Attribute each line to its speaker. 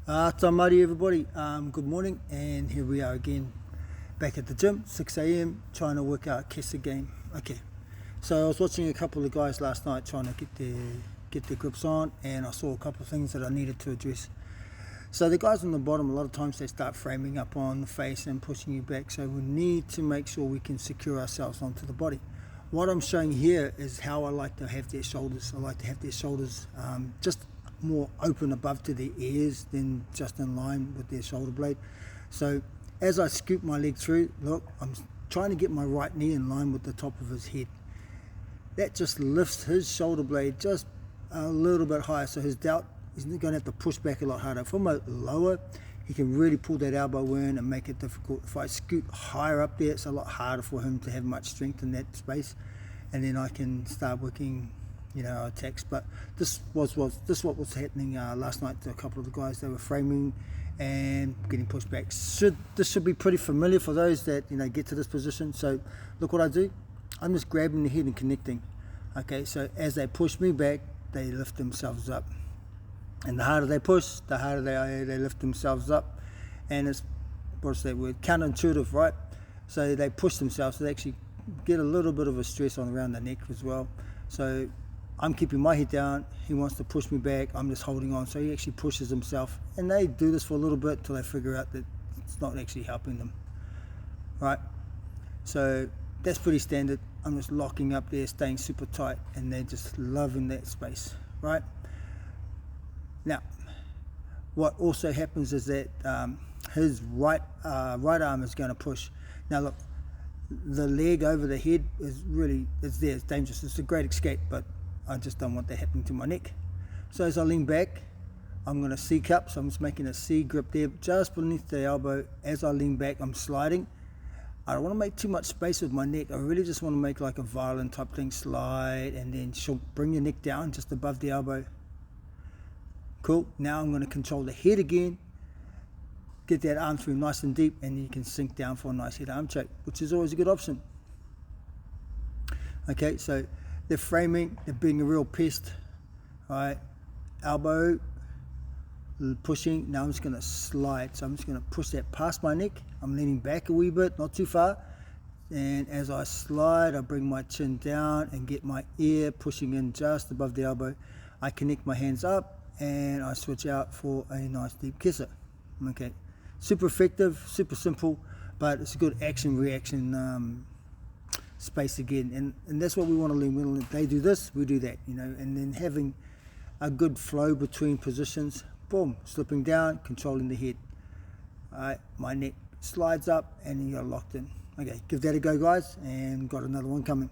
Speaker 1: Tamari everybody, good morning, and here we are again back at the gym, 6 a.m, trying to work out Kesa game. Okay, so I was watching a couple of guys last night trying to get their grips on, and I saw a couple of things that I needed to address. So the guys on the bottom, a lot of times they start framing up on the face and pushing you back, so we need to make sure we can secure ourselves onto the body. What I'm showing here is how I like to have their shoulders. I like to have their shoulders just more open above to their ears than just in line with their shoulder blade. So as I scoop my leg through, look, I'm trying to get my right knee in line with the top of his head. That just lifts his shoulder blade just a little bit higher, so his doubt is going to have to push back a lot harder. If I'm lower, he can really pull that elbow in and make it difficult. If I scoot higher up there, it's a lot harder for him to have much strength in that space, and then I can start working attacks. But this what was happening last night to a couple of the guys. They were framing and getting pushed back. This should be pretty familiar for those that get to this position. So look what I do. I'm just grabbing the head and connecting. Okay, so as they push me back, they lift themselves up, and the harder they push, the harder they lift themselves up. And it's, what's that word, counterintuitive, right? So they push themselves, so they actually get a little bit of a stress on around the neck as well. So I'm keeping my head down, he wants to push me back, I'm just holding on. So he actually pushes himself, and they do this for a little bit until they figure out that it's not actually helping them, right? So that's pretty standard. I'm just locking up there, staying super tight, and they're just loving that space, right? Now, what also happens is that his right arm is going to push. Now look, the leg over the head is really, it's dangerous. It's a great escape, but I just don't want that happening to my neck. So as I lean back, I'm going to C cup, so I'm just making a C grip there, just beneath the elbow. As I lean back, I'm sliding. I don't want to make too much space with my neck. I really just want to make like a violin type thing, slide, and then bring your neck down just above the elbow. Cool, now I'm going to control the head again, get that arm through nice and deep, and you can sink down for a nice head arm check, which is always a good option. Okay, so they're framing, they're being a real pest. All right, elbow, pushing. Now I'm just going to slide, so I'm just going to push that past my neck. I'm leaning back a wee bit, not too far, and as I slide, I bring my chin down and get my ear pushing in just above the elbow. I connect my hands up, and I switch out for a nice deep Kesa. Okay, super effective, super simple, but it's a good action-reaction space again, and that's what we want to learn. When they do this, we do that, and then having a good flow between positions. Boom, slipping down, controlling the head. All right, my neck slides up, and you're locked in. Okay, give that a go, guys, and got another one coming.